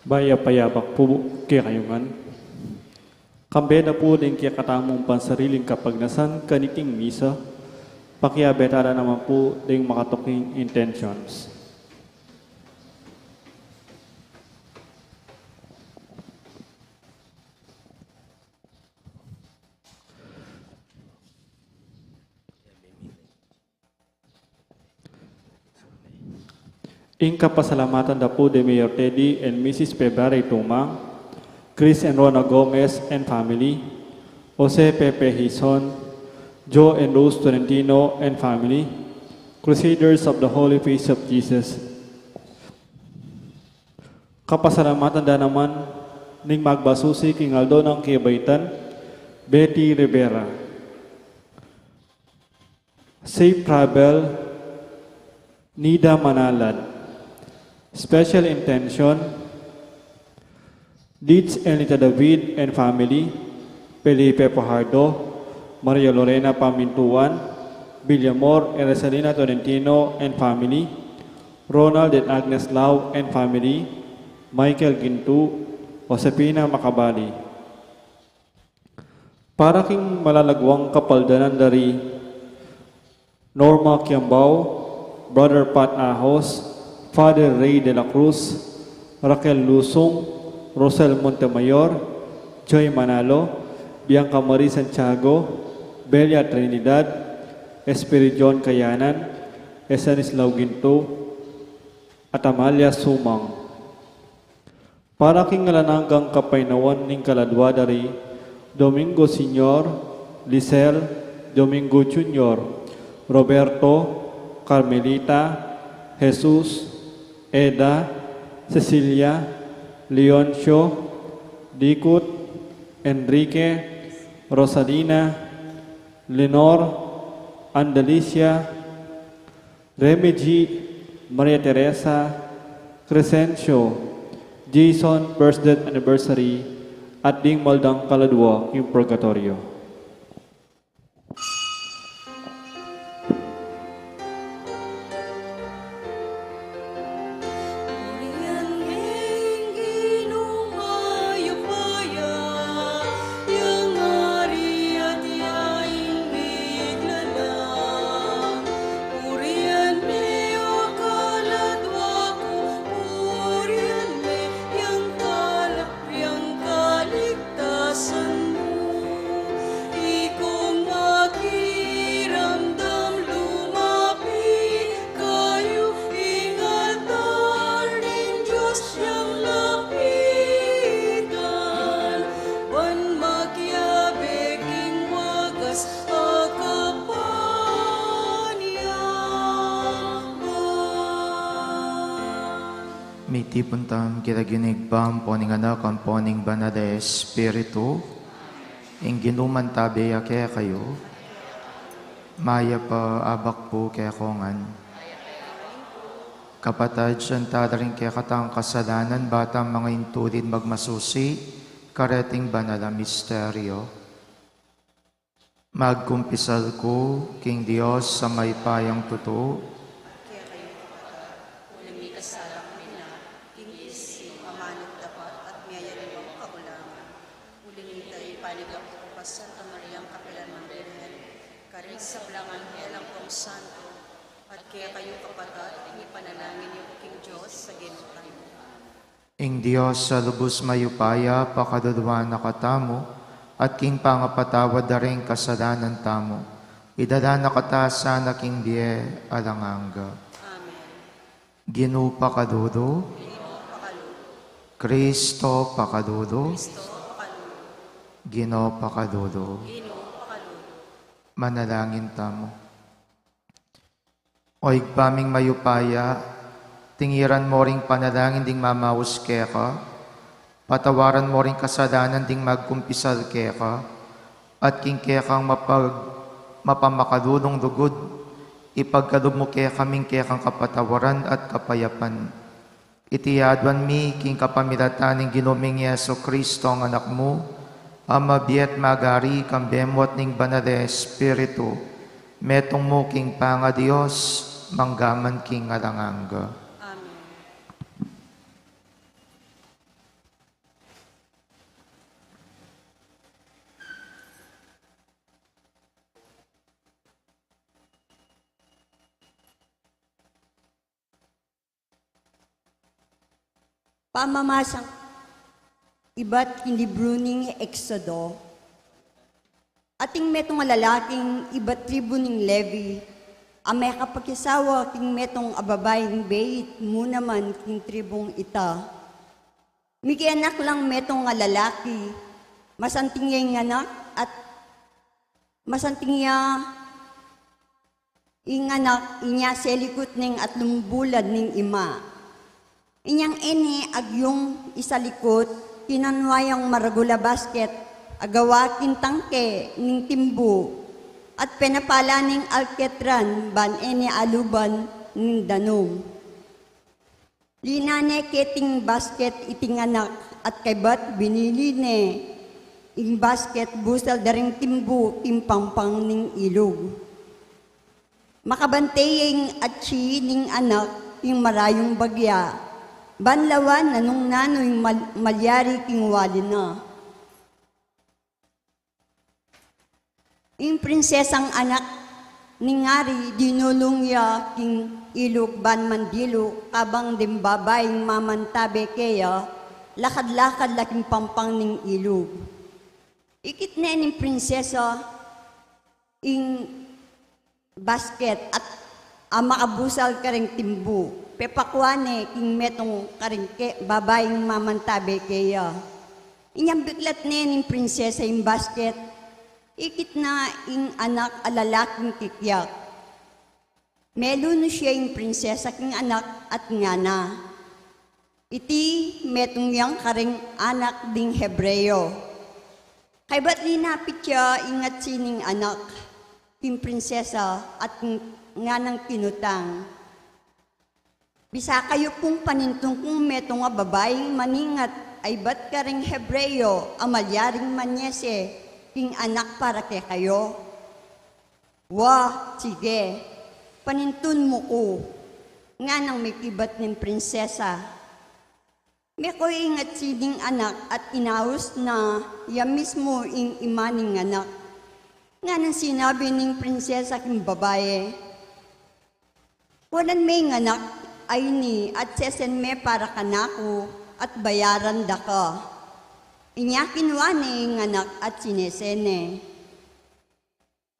Baya payabak po kaya kayungan. Kambe na po din kaya katamong pansariling kapagnasan kaniking misa. Pakiabetara naman po din makatuking intentions. Pasalamatan na po de Mayor Teddy and Mrs. Pebare Tumang, Chris and Rona Gomez and family, Jose Pepe Hison, Joe and Rose Tolentino and family, Crusaders of the Holy Face of Jesus. Kapasalamatan na naman ning magbasusi king Aldo ng Kibaitan, Betty Rivera. Safe travel, Nida Manalad. Special intention, Deeds Elita David and family, Felipe Pajardo, Maria Lorena Pamintuan, Villamor and Rosalina Tolentino and family, Ronald and Agnes Lau and family, Michael Gintu, Josepina Macabali. Para king malalagwang kapaldanan dari Norma Kiambao, Brother Pat Ahos, Father Ray de la Cruz, Raquel Lusong, Rosel Montemayor, Joy Manalo, Bianca Marie Santiago, Belia Trinidad, Espiridion Kayanan, Estanislao Ginto, at Amalia Sumang. Para king ngalananggang kapainawan ning kaladwa dari Domingo Senior, Lisel, Domingo Junior, Roberto, Carmelita, Jesus, Eda, Cecilia, Leoncio, Dikut, Enrique, Rosalina, Lenor, Andalicia, Remigi, Maria Teresa, Crescencio, Jason birthday anniversary, at ding maldang kaladwa yung purgatorio. Miti puntam kiraginig bam poning anak ang poning banada espiritu, ginuman tabi kaya kayo, maya pa abak po kaya kongan. Kapatad siyan tadaring kaya katang kasalanan, batang mga intulid magmasusi, karating banala misteryo. Magkumpisal ko, King Diyos sa may payang totoo, Ing Diyos sa lubos mayupaya, pakadudwa na katamo, at king pangapatawad na rin kasalanan tamo. Idala na katasa na king die alanganga. Ginu pakadudo, Kristo pakadudo, Gino pakadudo. Manalangin tamo. Oig paming mayupaya, tingiran mo ring panalangin ding mamaus keka, patawaran mo ring kasalanan ding magkumpisal keka, at king kekang mapamakadudong dugod, ipagkadug mo kaming kekang kapatawaran at kapayapan. Itiyadwan mi king kapamilataning ginuming Yeso Kristo ang anak mo, ama biet magari kambemot ning banal Espiritu, metong mo king panga Diyos, manggaman king alanganga. Pamamasang iba't libro ning Exodo, ating metong lalaking iba't tribo ning Levi, amay kapagkisawa king metong ababaying beit mo naman king tribong ita. Miki anak lang metong lalaki, masanting yung anak at masanting ing anak inya selikot ning at lumbulad ning ima. Inyang ene agyong isalikot, kinanwayang maragula basket, agawa kintangke ning timbu, at penapala ning alketran, ban ene aluban ning danom. Linane keting basket iting anak, at kaybat binili ne, ing basket busal daring timbu, timpampang ning ilog. Makabantaying atsi ning anak, ing marayong bagya, banlawan nanong nanoy malyari king wali na. Ing prinsesang anak ningari dinulong ya king ilog ban mandilo kabang dimbabaying mamantabe kaya lakad-lakad laking pampang ning ilog. Ikit na ning prinsesa ing basket at makabusal ka ring timbu. Pepakwane king metong karingke babaying mamantabe kaya. Inyang biglat ning prinsesa yung basket, ikit na ing anak alalaking kikyak. Meluno siya yung prinsesa king anak at ngana. Iti metong yang karing anak ding Hebreo. Kay ba't linapit siya ingat sining anak, king prinsesa at nganang kinutang. Bisa kayo pong panintong kung metong nga babaeng maningat ay ba't ka ring Hebreo, amalyaring manyese, king anak para kay kayo? Wah, sige, panintun mo ko, nga nang may kibat ng prinsesa. May ko ingat sining anak at inaus na ya mismo ing imaning anak. Nga nang sinabi ng prinsesa king babae, walang may anak, ay ni at sesen me para kanako at bayaran da ka. Inya kinwane ng anak at sinesene.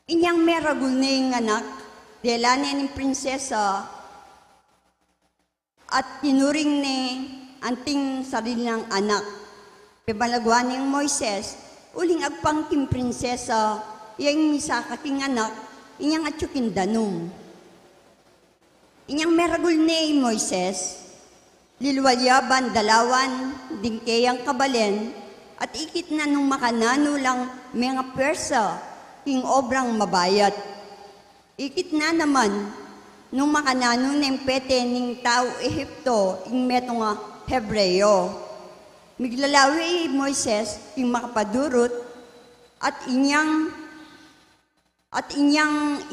Inyang meragul na yung anak, delane ng prinsesa at tinuring ni anting sarilang anak. Pebalagwan ng Moises, uling agpangking prinsesa, yung misaka king anak, inyang atsukin danong. Inyang meragul ni Moises, lilwalyaban dalawan, dingkeyang kabalen, at ikit na nung makanano lang mga Persa, king obrang mabayat. Ikit na naman, nung makanano ng pete ning tao Ehipto, ing meto nga Hebreo. Miglalawi Moises, king makapadurot, at inyang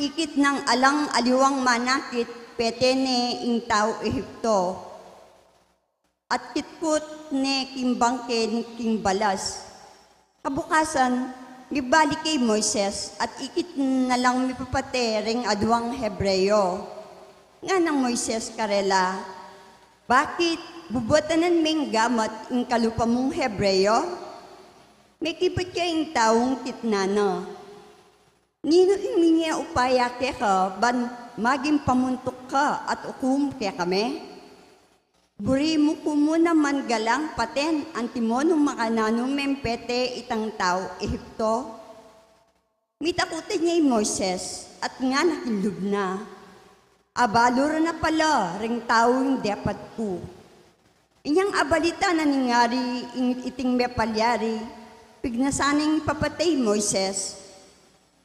ikit ng alang aliwang manakit, pete ne ing tao Ehipto. At kitkut ne kimbangke ni king balas. Kabukasan, gibalik kay Moises at ikit na lang mipapate ring adwang Hebreo. Nga ng Moises karela, bakit bubotanan meng gamat ang kalupa mong Hebreyo, may kipat ka yung taong kitnana. Nino iminya upaya ke ka, ban maging pamuntok ka at ukum ke kami? Buri mo kumuna man galang paten antimonong makananong mempete itang tao Ehipto. Mitakutin niya yung Moises at nga nakilub na. Abalor na pala ring taong dapat ko. Inyang abalita na ningari iting mepalyari, pignasaning papatay Moises.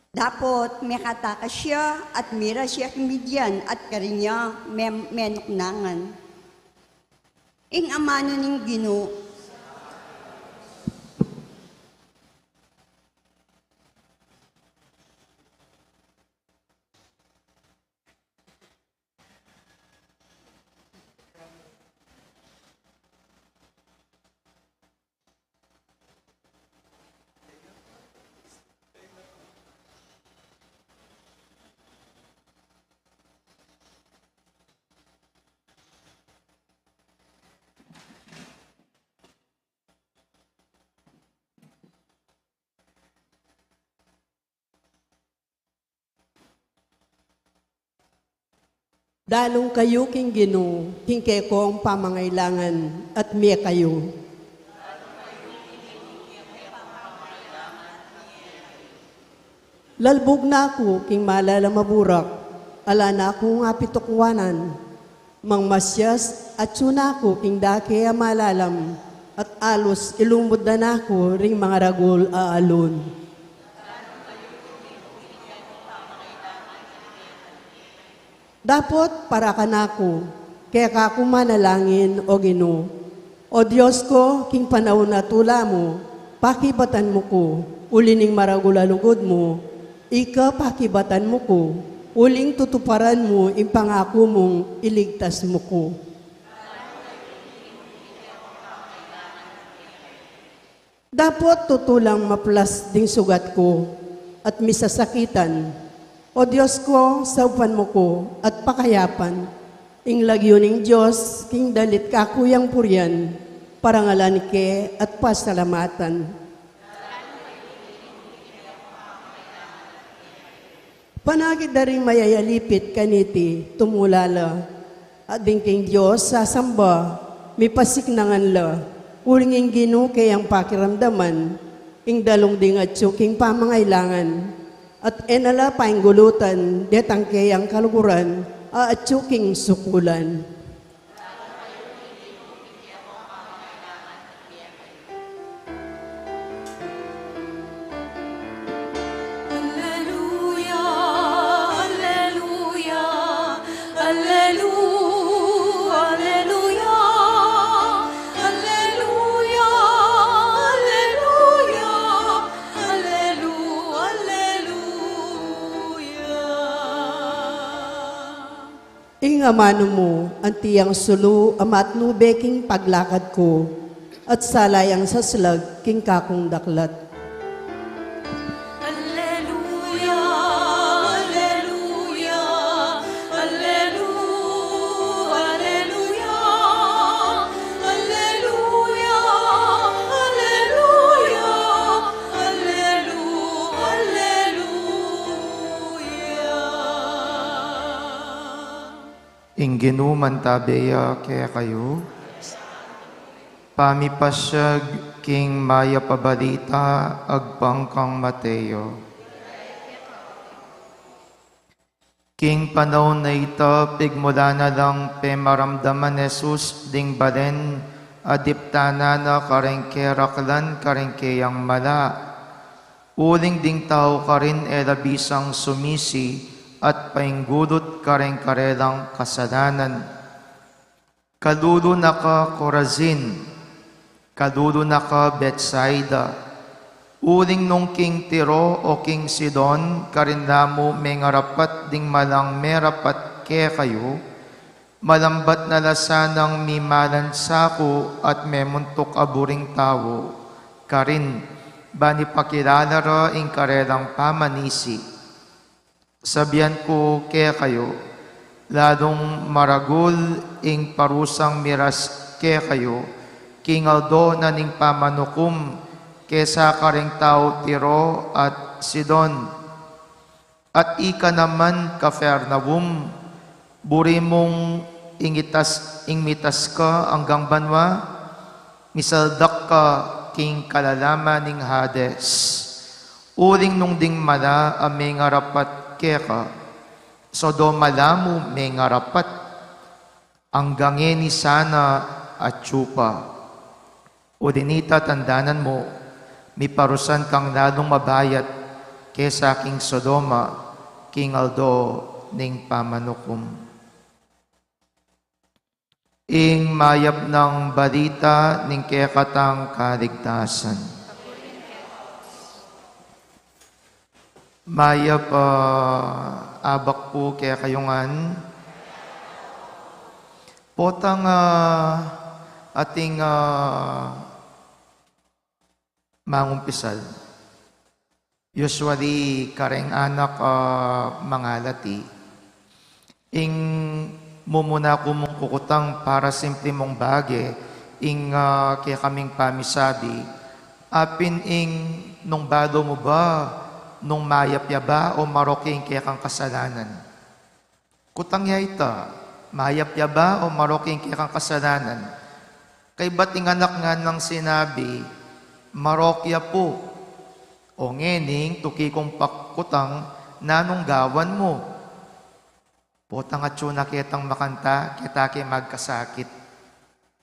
Dapot may kataka siya at mira siya kimidyan at karinya menoknangan. Ing amano ning Ginoo. Dalong kayo king Ginoo, king keko ang pamangailangan at miya kayo. Lalbog na ako king malala maburak, ala na ako nga pitokwanan, mang masyas at suna ko king dake a malalam, at alos ilumod na ako ring mga ragol aalon. Dapat para ka na ako, kaya ka kumanalangin o Ginoo. O Diyos ko, king panahon na tula mo, pakibatan mo ko, ulining maragulalugod mo, ika pakibatan mo ko, uling tutuparan mo, impangako mong iligtas mo ko. Dapat tutulang maplas ding sugat ko, at misasakitan, o Diyos ko, saupan mo ko at pakayapan. Ing lagyoning Diyos, king dalit ka kuyang puryan, parangalan ke at pasalamatan. Panagid na rin mayayalipit kaniti, tumulala. At din king Diyos, sasamba, may pasiknangan la. Uling Ginoo kayang pakiramdaman, ing dalong ding at king pamangailangan. At enala painggulutan, detang kayang kaluguran, aatsuking sukulan. Alleluia, alleluia, alleluia, alleluia, alleluia, alleluia, alleluia, alleluia. Ing amano mo, ang tiyang sulu, amat nubeking paglakad ko, at salayang saslag, king kakong daklat. Alleluia, alleluia, alleluia, alleluia, alleluia, alleluia, alleluia, alleluia. Ing ginuman tabeya kaya kayo, pamipasyag king maya pabalita agpangkang Mateo. King panahon na ito, pigmula na lang pemaramdaman Jesus ding balen, adiptana na karengkeraklan karengkeyang mala. Uling ding tao ka rin elabisang sumisi at painggulot karengkarelang kasalanan. Kalulo na ka Corazin, kalulo na ka Bethsaida. Uling nung king Tiro o king Sidon, karinlamo may ngarapat ding malang merapat ke kayo, malambat na lasanang mimalansa at memuntok aburing tao, karin, bani pakilala ra ing karelang pamanisi. Sabihan ko ke kayo, ladong maragul ing parusang miras ke kayo, kingaldo na ning pamanukum, kesa kareng tao Tiro at Sidon. At ika naman Kapernaum, buri mong ingmitas ka hanggang banwa, misaldak ka king kalalaman ning Hades. Uring nung ding mala may ngarapat keka, Sodoma lamu may ngarapat, hanggang ni sana at tsupa. O dinita tandanan mo, may parusan kang lalong mabayat, kesa king Sodoma, king aldo ning pamanukum. Ing mayap ng balita ning kekatang kaligtasan. Mayap abak po kaya kayungan. Potang ating mangumpisal. Usually, kareng anak mangalati, ing mumuna ko mong kukutang para simple mong bage, ing kaya kaming pamisabi, apin ing nung bado mo ba, nung mayap ya ba, o maroking kaya kang kasalanan? Kutang ya ita, mayap ya ba, o maroking kaya kang kasalanan? Kay ba't ing anak nga ng sinabi, marokya po, o ngening, tuki kong pakutang, nanong gawan mo. Potang at yun nakitang makanta, kita kay magkasakit.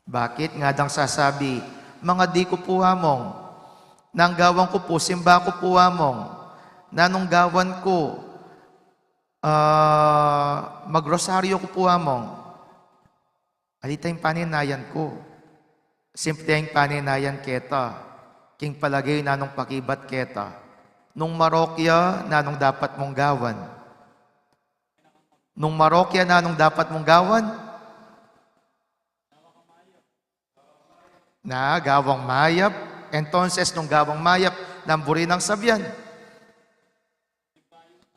Bakit? Nga dang sasabi, mga di ko po among, nang gawan ko po, simba ko po among, nanong gawan ko, magrosaryo ko po among. Alita yung paninayan ko. Simple yung paninayan kita. King palagay na nung pakibat keta. Nung marokya na nung dapat mong gawan. Nung marokya na nung dapat mong gawan. Na gawang mayap. Entonces nung gawang mayap, namburi ng sabyan.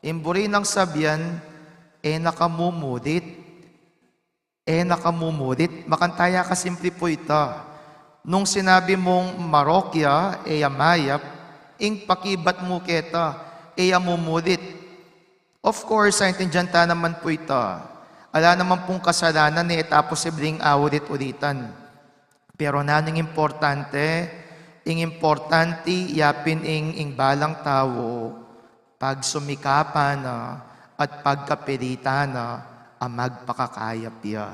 Imburi ng sabyan, nakamumudit. Nakamumudit. Makantaya ka simple po ito. Nung sinabi mong marokya, mayap, ing pakibat mo keta, mumudit. Of course, naintindihan ta naman po ito. Ala naman pong kasalanan tapos sibling awulit-ulitan. Pero nanong importante, yapin ing balang tao, pag sumikapan at pagkapilitan ang magpakakayap ya.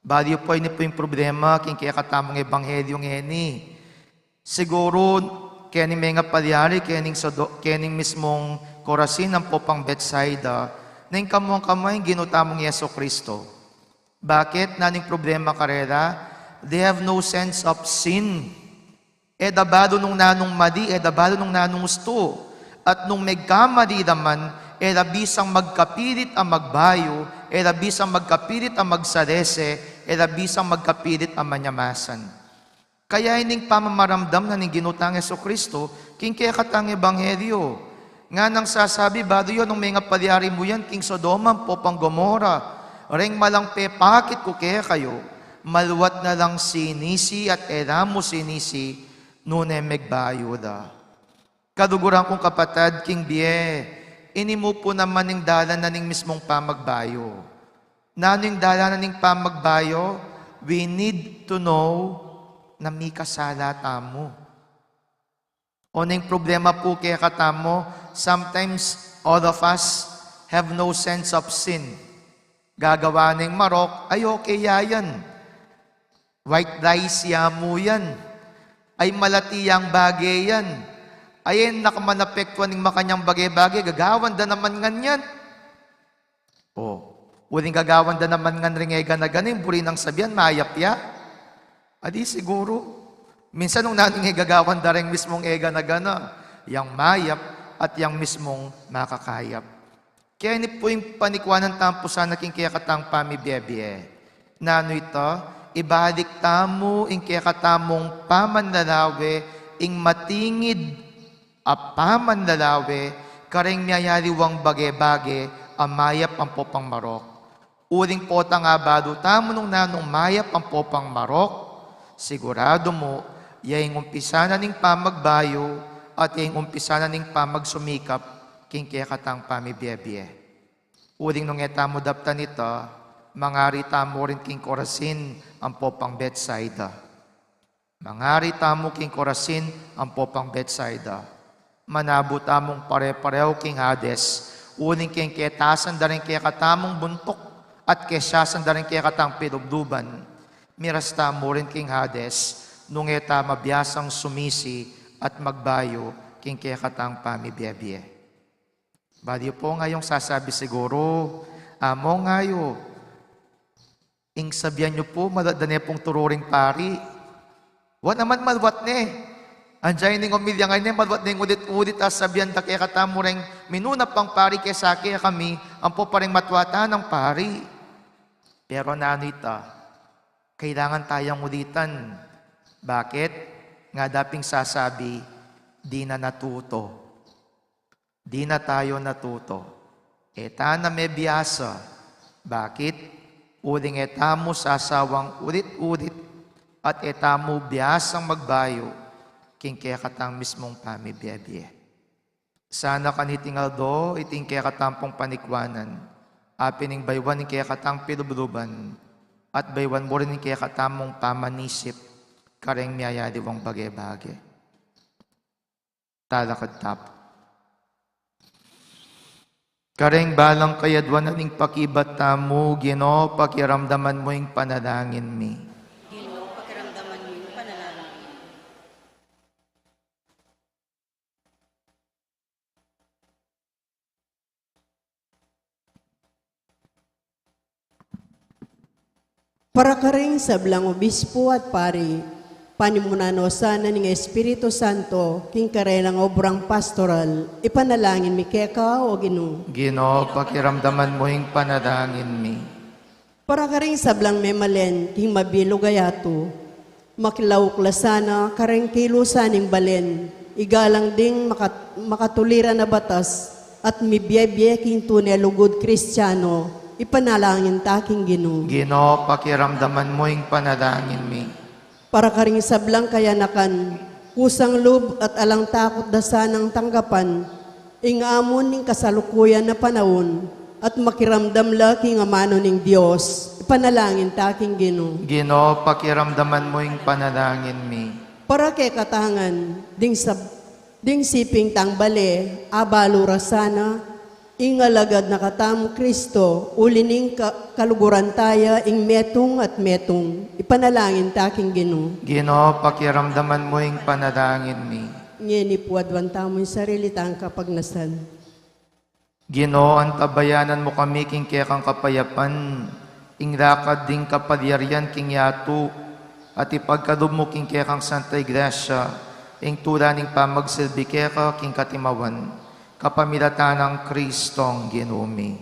Baliw po, ini po yung problema, king kaya katamang ebanghelyo ngeni. Siguro, kening mga palyari, kening mismong Corazin, ang popang Bethsaida, na yung kamuang kamay, ginutamong Yeso Kristo. Bakit? Naning problema karera? They have no sense of sin. Dabado nung nanong mali, dabado nung nanong gusto. At nung megkamali naman, labisang magkapilit ang magbayo, labisang magkapilit ang magsalese, labisang magkapilit ang manyamasan. Kaya ining pamamaramdam na ning ginutang Yeso Kristo, king kaya katang ebanghelyo. Nga nang sasabi, bado yun, nung mga palyari mo yan, king Sodoma, popang Gomora, reng malang pepakit ko kaya kayo, maluwat na lang sinisi at mo sinisi, nune megbayo da. Kaduguran kong kapatad, king Bie, inimo po naman ng dalan na ning mismong pamagbayo. Naning dalan na ning pamagbayo, we need to know na may kasala tamo. O ning problema po kaya katamo, sometimes all of us have no sense of sin. Gagawa ng marok, ay okay yan. White rice yamu yan. Ay malatiyang bagay yan. Ayen nakamanapektuan ng makanyang bagay-bagay, gagawan da naman nganyan. Uling gagawan da naman ngan ringay ganaganin, buri ng sabihan, mayap ya. Adi siguro. Minsan nung naning gagawan da rin mismong ega na gana, yang mayap at yang mismong makakayap. Kaya ini po yung panikwanan tampo sa naking kaya katang pamibiyebye. Na ano ito, ibalik tamo, ing kaya katamong pamanlalawe, ing matingid, apaman lalawe, kareng miyayariwang bage-bage, amayap ang popang marok. Uring pota nga bado tamo nung nanong mayap ang popang marok, sigurado mo, yaing umpisa na ning pamagbayo at yaing umpisa na ning pamagsumikap king kaya katang pamibiyebye. Uring nung etamo dapta nito, mangari tamo rin king korasin ang popang Bethsaida. Mangari tamo king korasin ang popang Bethsaida. Manabot among pare-pareho king Hades, uning king ketasan da rin kaya katamong buntok at kesyasan da rin kaya katang pinubduban. Miras tamo rin king Hades, nung eta mabiyasang sumisi at magbayo king kaya katang pamibiyebye. Badiyo po ngayong sasabi siguro, amo ngayo, ing sabihan nyo po, madadane pong tururing pari. Wa naman malwat ne. Andiyan ning umilya ngayon, malwat ning udit-udit as sabihan da kaya katamo rin minuna pang pari kaya sa kaya kami, ang po pa rin matwata ng pari. Pero nanita, kailangan tayong ulitan. Bakit? Nga daping sasabi, di na natuto. Di na tayo natuto. Eta na may biyasa. Bakit? Uling eta mo sasawang ulit-ulit at eta mo biyasang magbayo king kaya katang mismong pamibiyebye. Sana kanitingal do, iting kaya katampong panikwanan. Apining baywan ng kaya katang pilubluban at baywan mo rin ng kaya katamong pamanisip kareng miyayadiwang bagay-bagay. Talakad tap. Kareng balang kayadwan na ning pakibat tamo, Ginoo, pakiramdaman mo yung panalangin mi. Ginoo, pakiramdaman mo yung panalangin. Para karing sablang obispo at pari, panimunano sana ng Espiritu Santo, king karenang obrang pastoral, ipanalangin mi keka o Ginoo. Ginoo, pakiramdaman mo yung panalangin mi. Para karing sablang memalen, king mabilo gayato, makilawukla sana kareng kilusaning balen, igalang ding makatuliran na batas, at mibiyebye king tunay lugod Kristiyano, ipanalangin taking Ginoo. Ginoo, pakiramdaman mo yung panalangin mi. Para karing sablang kayanakan, kusang loob at alang takot da sanang tanggapan, ingamon ning kasalukuyan na panahon, at makiramdam la king amano ning Dios, ipanalangin taking Ginoo. Ginoo, pakiramdaman mo yung panalangin mi. Para kay katangan, ding siping tangbale, abalura sana, ingalagad na katamo Kristo, ulining kaluguran taya, ing metong at metong, ipanalangin taking Ginoo. Ginoo, pakiramdaman mo yung panalangin mi. Ngeni puadwan tamo yung sarili tang kapagnasan. Ginoo, antabayanan mo kami king kaya kang kapayapan, ing lakad ding kapalyarian king yato, at ipagkadob mo king kaya kang Santa Iglesia, ing tula ning pamagsilbi kaya ka king katimawan, kapamilatan ng Kristong Ginumi.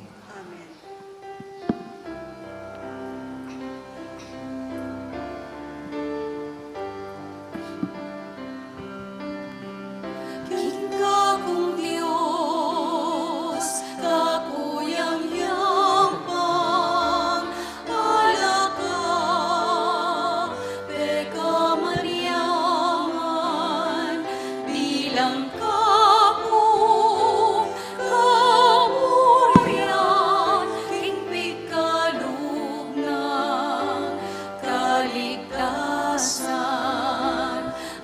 King kakong Diyos, kakuyang yaman, alaka, peka mariaman, bilang kakong kamurian, king pikalugnan, kaligtasan,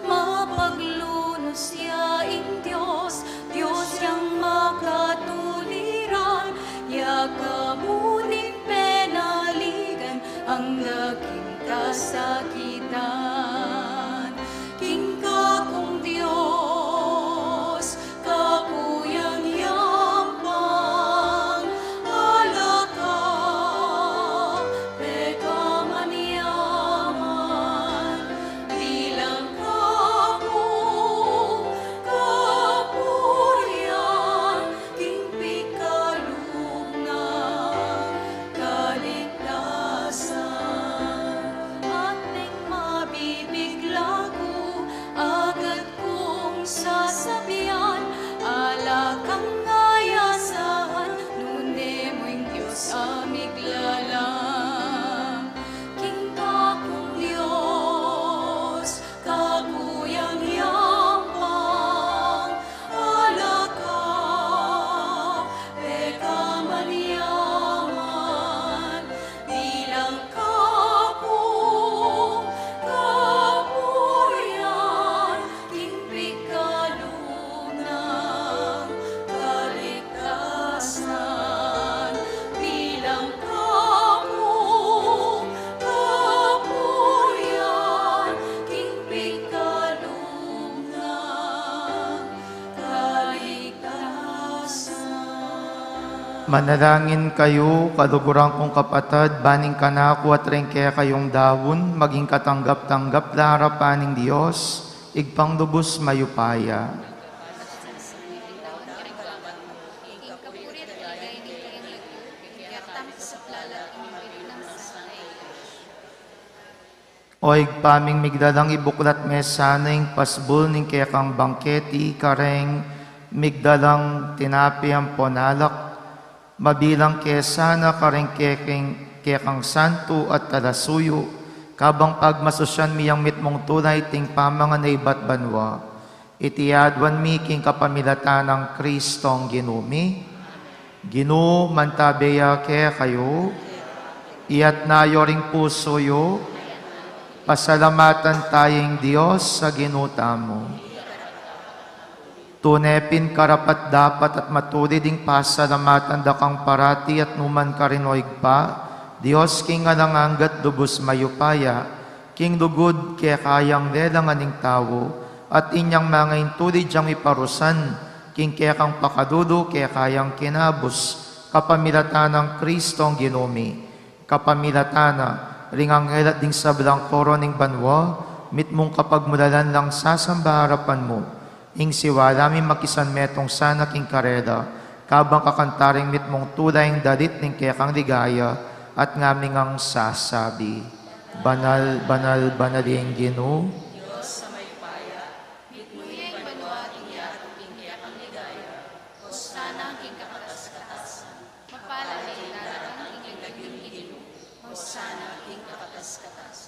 mapaglunos siya ing Diyos, Diyos yang makatuliran, yakamunin penaligan ang naging kasakitan. King kakong Diyos, kakuyang yampang, alaka, peka maniyaman, bilang kakong kapurian, king pikalugnan, kaligtasan, at ning mabibigla ko, agad kong sasabihan, alakang ngayasahan, nune mo'y Diyos amig lala. Manalangin kayo, kaluguran kong kapatid, baning kanako at rengke kayong dawon, maging katanggap-tanggap larapaning Diyos, igpang lubos mayupaya. O igpaming migdalang ibuklat mesaning pasbul ning kekang bangketi kareng migdalang tinapi ang ponalak mabilang kesana kareng kekang santo at talasuyo kabang pagmasosyan miyang mitmong tunay ting pamangan na iba't banwa itiadwan mi king kapamilatan ng Kristong ginumi Ginu mantabeya ke kayo iyat nayo ring puso yo pasalamatan tayong Diyos sa ginuta mo. Tunepin karapat dapat at matuli ding pasalamatan dakang parati at numan karinoig pa, Diyos king alanganggat dubos mayupaya, king lugod kaya kayang lelanganing tao, at inyang mga intuli diyang iparusan, king kaya kang pakadudo kaya kayang kinabos, kapamilatan ng Kristong ginumi, kapamilatana, ringang helat ding sablang koro ning banwa, mit mong kapagmulalan lang sasamba harapan mo, ing siwala mi makisan metong sana king kareda, kabang kakantaring mit mong tulay dalit ning kekang ligaya, at ngaming ang sasabi, banal, banal, banaling Ginoo,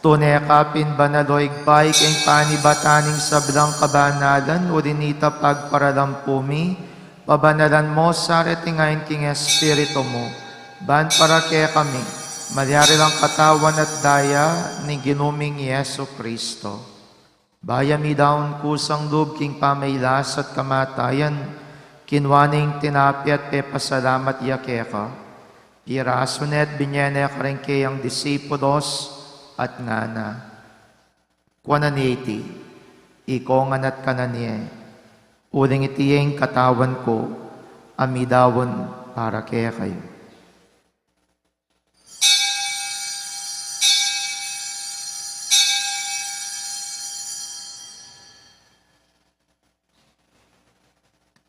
tunekapin banaloig pay keng panibataning sablang kabanalan o dinita pagparalampumi, pabanalan mo sa retingayin king Espiritu mo, ban para kaya kami, malyari lang katawan at daya ni ginuming Yesu Kristo. Bayami daon kusang loob king pamaylas at kamatayan, kinwaning tinapi at pepasalamat yakeka, pirasunet binyene karengke ang disipulos, at ngana. Kwananiti, ikongan at kananye, uling itiyeng katawan ko, amidawon para kaya kayo.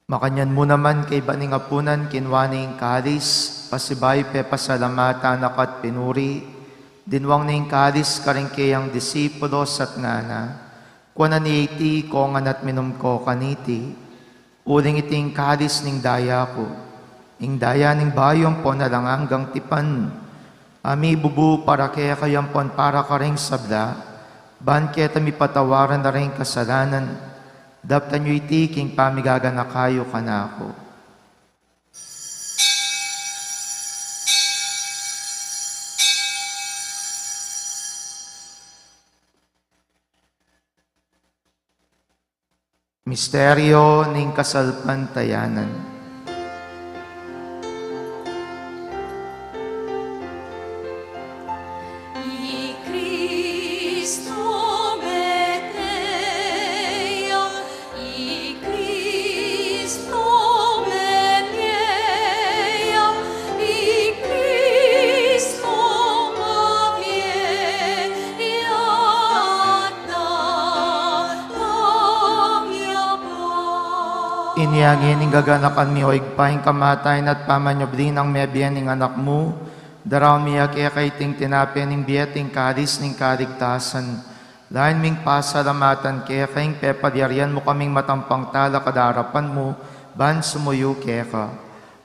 Makanyan mo naman kay baning apunan kinwaning kalis, pasibay pe pasalamatan akat pinuri, dinwang ning kalis karengkeyang disipulos at ngana, kuanan iti kongan at minum ko kaniti, uling iting kalis ning daya ko, ing daya ning bayong po na lang hanggang tipan, ami bubu para kaya kayampon para kareng sabda, ban keta mi patawaran na rin kasalanan, daptan nyo iti king pamigaga na kayo kanako. Misteryo ning kasalpantayanan. I Cristo meteia, I Cristo meteia, I Cristo meteia, Iniangin ning gaganakan mi o igpaing kamatayan at pamanyobli ng mebiyan ning anak mo, daraw miya kaya kay ting tinapyan ning biyating kalis ning kaligtasan. Lain ming pasalamatan kaya kayong pepadyarian mo kaming matampang tala kadarapan mo, ban sumuyo kaya ka.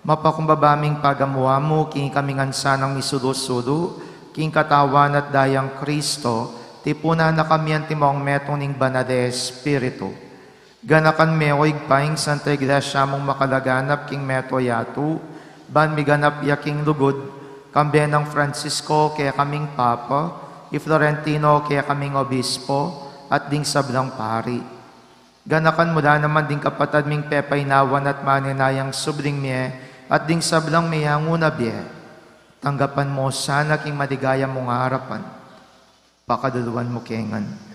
Mapakumbabaming pagamuha mo, king kaming ansanang misudo-sudo, king katawan at dayang Kristo, tipuna na kami ang timong metong ning banade Espiritu. Ganakan meoig paing Santa Iglesia mong makalaganap king meto yatu, ban miganap yaking lugod, kambe ng Francisco kaya kaming Papa, i Florentino kaya kaming Obispo, at ding sablang pari. Ganakan mula naman ding kapatad ming pepainawan at maninayang subling miye, at ding sablang miyanguna biye. Tanggapan mo sana king maligaya mong harapan, pakaduluan mo kengan.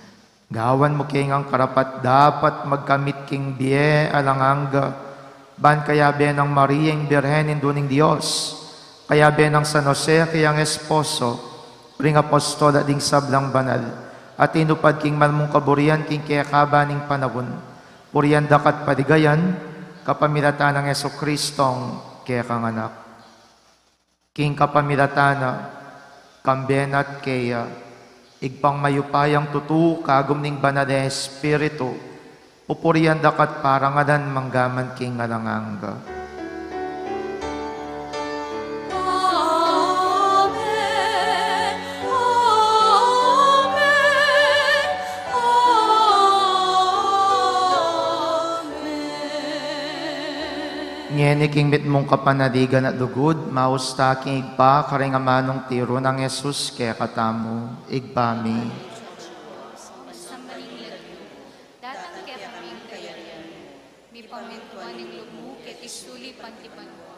Gawan mo kengang karapat dapat magkamit king biye alanganga, ban kaya benang Maria yung Birhen induning Diyos, kaya benang San Jose kayang esposo, ring apostol at ding sablang banal, at inupad king malmong kaburian king kaya kabaning panawon, purian dakat padigayan, kapamilatan ng Yeso Kristong kaya kang anak. King kapamilatana, kambenat kaya, igpang mayupayang tutu kagum ning banal na Espiritu, pupurian dakat parangadan manggaman king alanganga. Amen. Amen. Amen. Ngeni king mit mong kapanadigan at lugod, mausta king igpa karing amanong tiro ng Yesus kaya katamo, igpami. Sa maling lagyo, datang kaya kaming kayarian. May pamintuan ng lumu, ket isuli pantipan mo.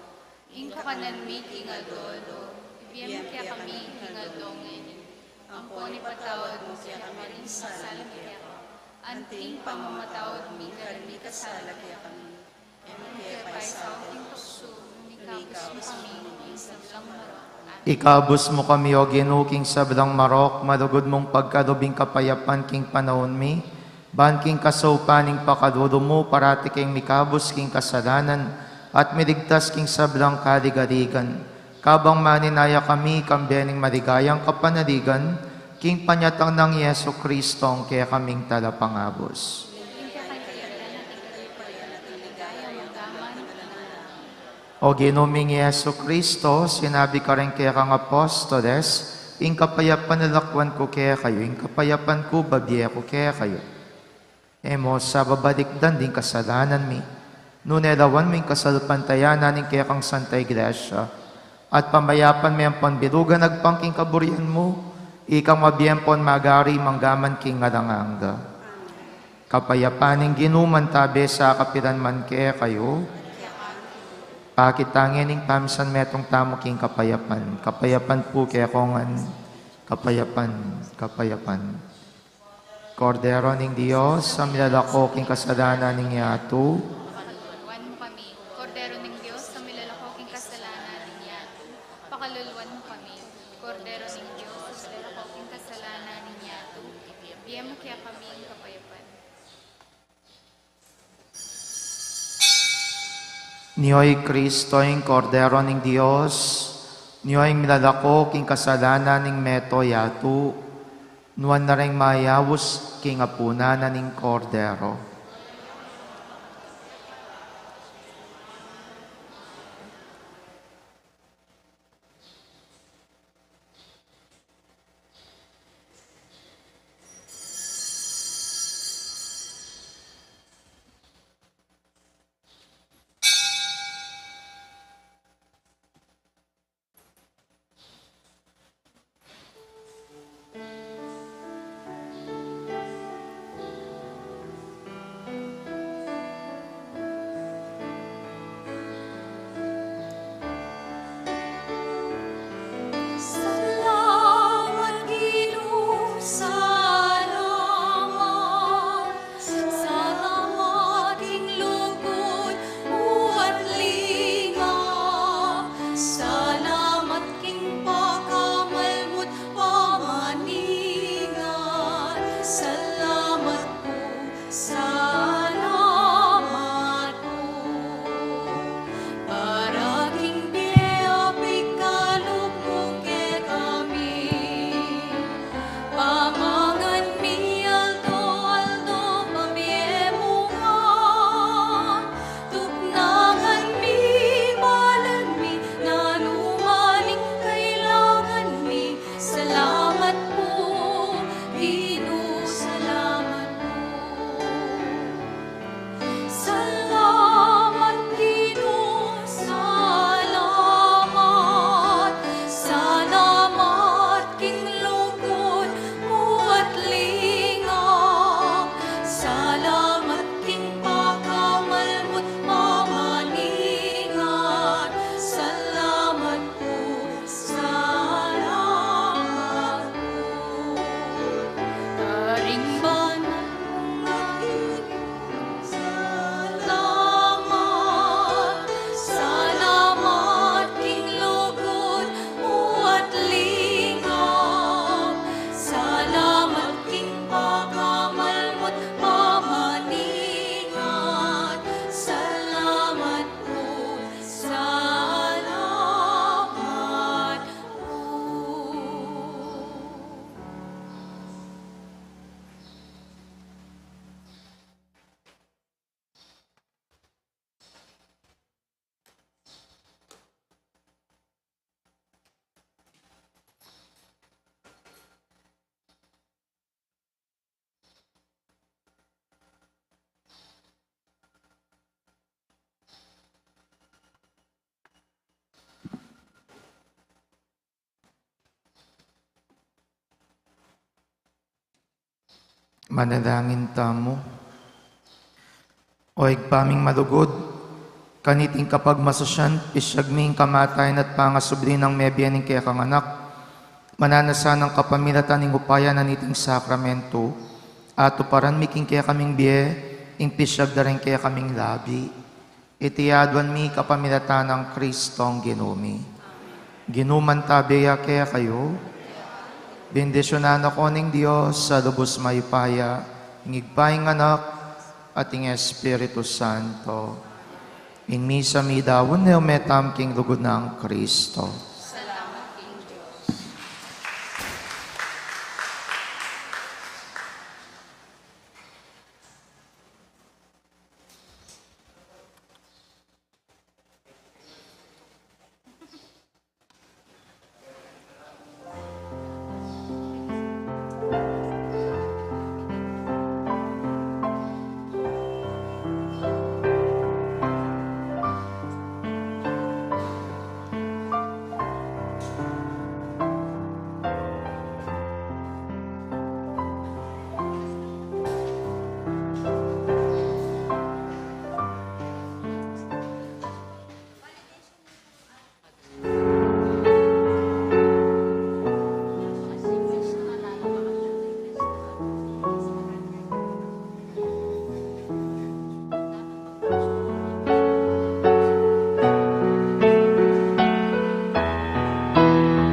Ingka kanan mi tingal dodo, ibiyam kaya kami tingal dongen. Ang poni patawad mo kaya kami rin sa salam kaya ka. Anting pamamatawad mi karami kasala kaya kami. Kaya pa sa ating tukso, nikabos mo kami sa lang marok. Ikabos mo kami o ginuking sablang marok, malugod mong pagkadubing kapayapan king panahon mi, ban king kasaupaning pakadudo mo, parati king mikabos king kasalanan, at miligtas king sablang kaligaligan. Kabang maninaya kami, kambening maligayang kapanaligan, king panyatang ng Yeso Kristong, kaya kaming talapangabos. O ginuming Yeso Kristo, sinabi ka rin kaya kang apostoles, ing kapayapan nalakwan ko kaya kayo, ing kapayapan ko babiye ko kaya kayo. Emo sa babalikdan din kasalanan mi, nunelawan mo yung kasalpantayanan ng kaya kang Santa Iglesia, at pamayapan mo yung panbilugan nagpangking kaburian mo, ikang mabiyempon magari manggaman king ngalanganga. Kapayapaning ginuman tabi sa kapilan man kaya kayo, pakitangin ning pamisan metong tamo king kapayapan. Kapayapan po kaya kongan. Kapayapan, kapayapan. Kordero ning Diyos, sa milalako king kasalanan ning yato. Pakaluluwan mo kami, Kordero ng Diyos, sa milalakoking kasalanan ng yato. Pakaluluwan mo kami, Kordero ng Diyos, sa milalakoking kasalanan ng yato. Ibiyam mo kaya kami ang kapayapan. Niyo'y Kristo yung Kordero ng Diyos, niyo'y milalako king kasalanan ning meto yato, nuwan na rin mayawos king apunanan ning Kordero. Manalangin tamo. O igpaming malugod, kaniting kapag masasyan, isyagming kamatayan at pangasubli ng mebiyaning kaya kang anak, mananasan ng kapamilatan ng upaya na niting sakramento, at uparan miking kaya kaming biye, ing pisyag da rin kaya kaming labi. Itiyadwan mi kapamilatan ng Kristong Ginumi. Ginuman tabiya kaya kayo, bendisyonan ako ng Diyos sa lubos mayupaya, ngigpaying anak, at ing Espiritu Santo. In misa mi dawon neo metam king lugod ng Kristo.